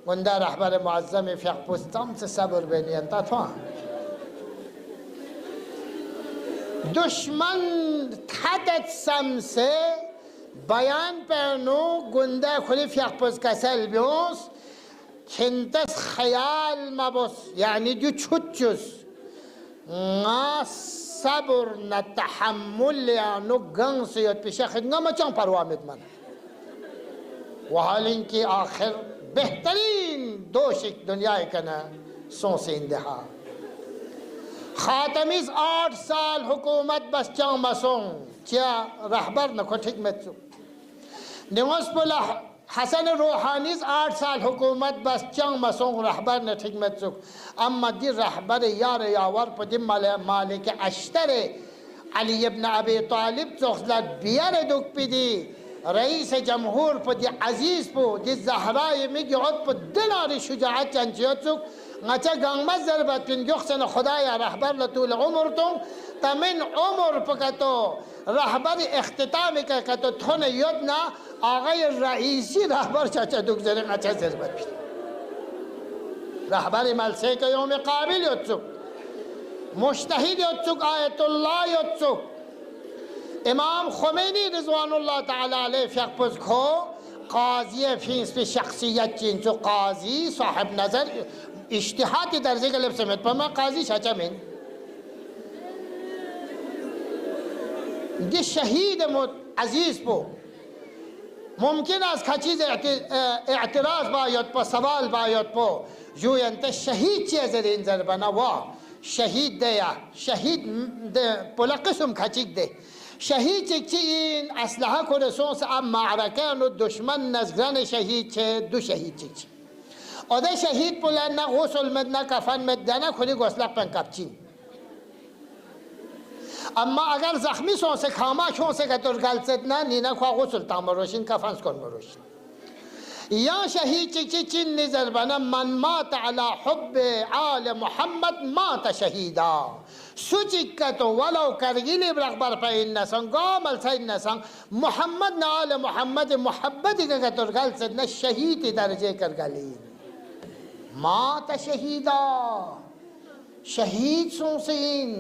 गुंदा रहबर मुअज़्ज़म फ़िक़्पुस्तम से सब्र बेनियंता था दुश्मन थादत सम से बयान पहनो गुंदा खुली फ़िक़्पुस कसल ब्योस खिंतस ख़याल मबोस यानी जो छुच्चुस ना सब्र न तहम्मुल या नु गंग से यत पिशा खिदंगा मचां परवामित मन वहालिन की आखिर बेहतरीन दोशिक दुनिया का न सो से इंदहा खातमीज 8 साल हुकूमत बस चां मसों क्या रहबर न खुटिक में चुक निवस्पुला हसन रूहानीज 8 साल हुकूमत बस चां मसों रहबर न ठीक में चुक अम्मा दी रहबर यार यावर पदिम मालिक अश्तरे अली इब्न अबी तालिब चौखला बियर दुख पिदी रईस जमहूर पदी अजीज पो दी जहरा में गियोत प दिनारी शुजाअत चंचियोचुक ngacak gang mazar batin joksen khudaya rahbar latul umur tung tamin umur pakato rahbar ikhtitami ka kato thone yodna agay raisi rahbar chacha duk zere ngacha zerbat rahbar malse ka yom qabil yotsuk mushtahid yotsuk ayatullah yotsuk imam khomeini rizwanullah ta'ala alayh fiqpuz kho qazi fins pe shakhsiyat chin jo qazi sahib nazar इश्तिहादी दर्जे के lips में पमा काजी चाचा में ये शहीद अजीज पो मुमकिन आज खचीज एतराज बायत पो सवाल बायत पो जो यंते शहीद चीज़ रेंजर बना वाह शहीद दे या शहीद दे पुलकिसम खचीक दे शहीद चिक्चिन असलहा को रसों से अब मारका नो दुश्मन नजरान शहीद चे दो शहीद चिक्ची और शहीद पुलान ना गुस्ल में ना कफन में जाना खुली गोसला पन कपची अम्मा अगर जख्मी सो से खामाशों से कतुर गल से ना नीना ख्वा गुस्ल तामरोशिन कफन स्कोन मरोशिन या शहीद चिचिन निजर बना मन मात अला हुब्बे आले मोहम्मद मात शहीदा सुचिकतो वलो करगिले बरबर पे इन्ना संगमल से इन्ना संग मोहम्मद ना आले मोहम्मद मोहब्बत का कतुर गल से ना शहीद दर्जे कर गली मात शहीदा शहीद सुनसीन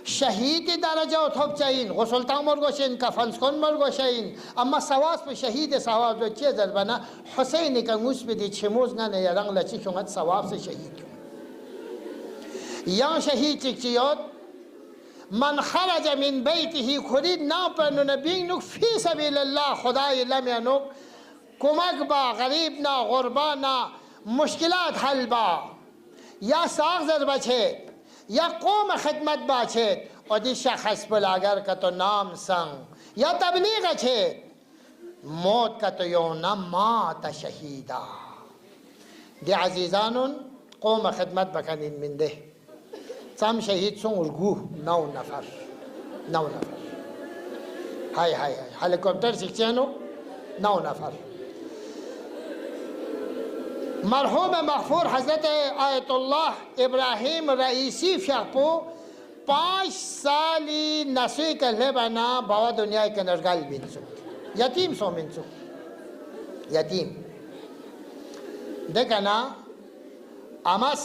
शहीद दर्जा उठब चाहिए गुस्लता मरगोशिन कफन स्कोन मरगोशिन अम्मा सवास पे शहीद सवाब जो चीज़ बना हुसैन का मुझ पे दी छिमोज ना ने रंग लची चुंगत सवाब से शहीद या शहीद चिक्चियोत मन खरज मिन बैतिही खुरीद ना पर नबी नुक फी सबीलिल्लाह खुदाई लम यनुक कुमक बा गरीब ना गुरबा ना मुश्किलात हल बा या साग जर बचे या कौम खिदमत बाछे और दी शख्स पर अगर का तो नाम संग या तबलीग अच्छे मौत का तो यो न मात शहीदा दे अजीजानुन कौम खिदमत बकनिन मिंदे सम शहीद सुन उर्गू 9 नफर हाय हाय हाय हेलीकॉप्टर शिक्षानो 9 नफर मरहूम मगफूर हज़रत आयतुल्लाह इब्राहिम रईसी फ़िक़्पो 5 साली नस्वी के ले बना बावा दुनिया के नरगाल बिनसु यतीम सो बिनसु यतीम देखना अमस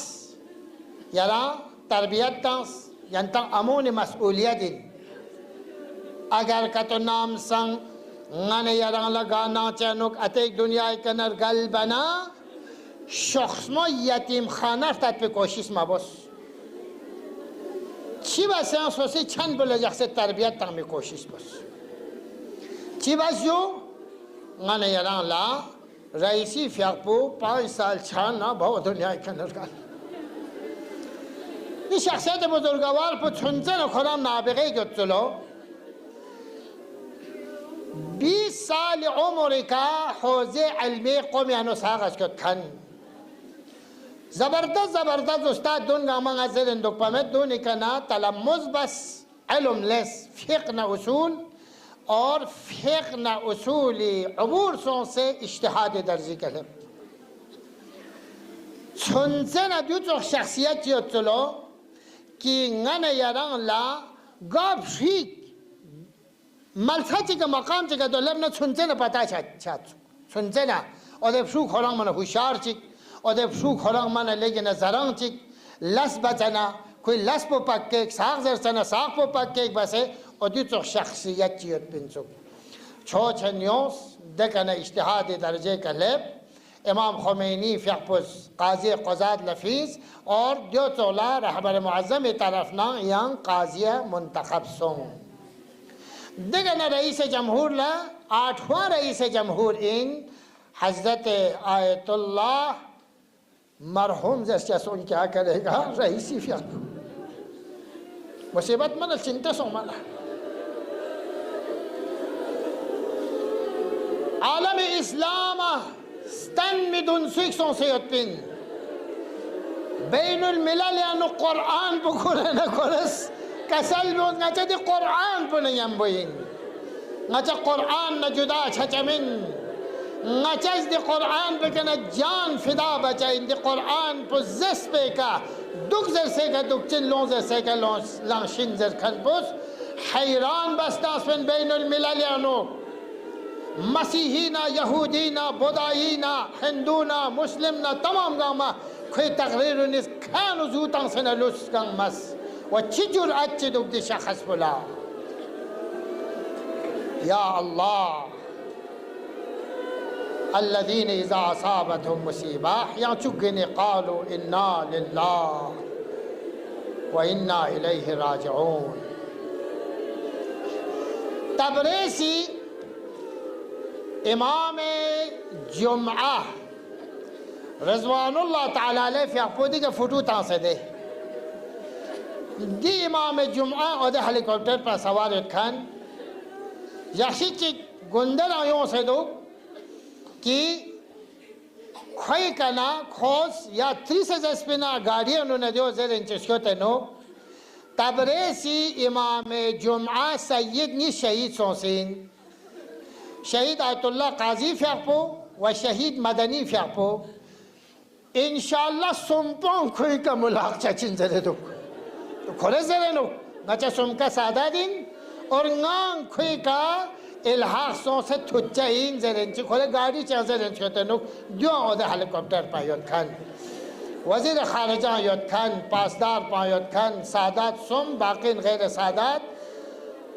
यारा तरबियत तांस यंता अमून मसूलियत अगर का तो नाम संग गाने यारा लगाना चैनुक अतेक दुनिया के नरगाल बना शख्स में यतीम खाना तक पे कोशिश माबोस ची बात से सोचे छन बोले जैसे तरबियत तक में कोशिश बस ची बात जो गाने यारा ला रईसी फ़िक़्पो 5 साल छान ना बहुत दुनिया के अंदर का ये शख्सियत बुजुर्गवार पर छुंचन खुराम नाबिगे जो चलो 20 साल उम्र का हौज़े इल्मी कौम यानो सागज को खन ज़बरदस्त उस्ताद दून गामा गाज़र इंदुक पमेत दून इकना तलम्मुज़ बस इल्म लेस फ़िक़्ह न उसूल और फ़िक़्ह न उसूली अबूर सों से इज्तिहाद दर्जी कलम छुनसे न जो तो शख्सियत जो चलो कि गन यारंग ला गब फ़िक मलसाची का मकाम चिका तो लब न छुनसे न पता छात छुनसे ना Odep şu korang mana hushar chik, odep şu korang mana legina zarang chik, las bachana, koई las po pakke, saag zarsana saag po pakke base, odi to shakhsiyat chiyot pinchuk. Cho chanyos dekana ijtihad darje ka leb, इमाम Khomeini फ़िक़्पुस Qazi क़ज़ात लफ़ीज़ और दो Chaula रहबर Muazzam तरफना yang काज़िया मुंतखब सों दिगन rice जमहूर ला आठवां rice जमहूर इन हज़रत Ayatollah मरहूम जैसे सोन क्या करेगा रईसी फ़िक़् मुसीबत मन चिंता सो मना आलम इस्लाम ستن میدون سیکسون سیوتپین بین الملل یعنی قرآن بکنه نکنست کسل بود نچه دی قرآن بنیم بوین نچه قرآن نجدا چچمین نچه دی قرآن بکنه جان فدا بچین دی قرآن پو زس بیکا دوک زر سیکا دوک چین لون زر سیکا لانشین زر کن پوس حیران بستاس بین بین الملل یعنی मसीहीना यहूदीना बुदाईना हिंदूना मुस्लिमना तमाम गामा कोई तकरीर निस खान जूतां से न लुस्कं मस व चिजुर अच्छे दुक्ति शख्स बुला या अल्लाह الذين إذا أصابتهم مصيبة يعتقون قالوا إنا لله وإنا إليه راجعون तबरेसी इमाम जुम्आ रज़वानुल्लाह ताला अलैह फ़िक़्पुदी के फ़ोटो तांसे दे दी इमाम जुम्आ और हेलीकॉप्टर पर सवार खान यशी गुंदर आयों से दो कि खोई कना खोस या 30 स्पिना गाड़ी उन्होंने जो ज़र इंचस्को तेनो तबरेसी इमाम जुम्आ सैयद नि शहीद सोसिन शहीद आयतुल्लाह काजी फ़िक़्पो व शहीद मदनी फ़िक़्पो इंशाअल्लाह सुम्पों खोई का मुलाक चचिन ज़रे दो तो खोले ज़रे नो नचा सुम्का सादा दिन और नांग खोई का इल्हाक़ सो से थुच्चा इन ज़रे इंच खोले गाड़ी चा ज़रे इंच होते नो जो ओदे हेलीकॉप्टर पायोत खान वज़ीर ख़ारिजा योत खान पासदार पायोत खान सादात सुम बाकिन गैर सादात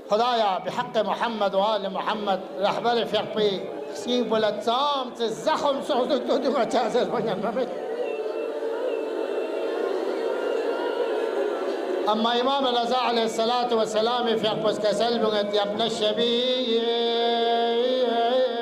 खुदाया बिहक़ मोहम्मद व आल मोहम्मद रहबर फ़िक़्पी सी बुलत्साम से ज़ख़म सोच तो दूँगा चाज़र बनियान में अम्मा इमाम रज़ा अलैहिस्सलातु वस्सलाम फ़िक़्पुस कसल बुगत अपना शबी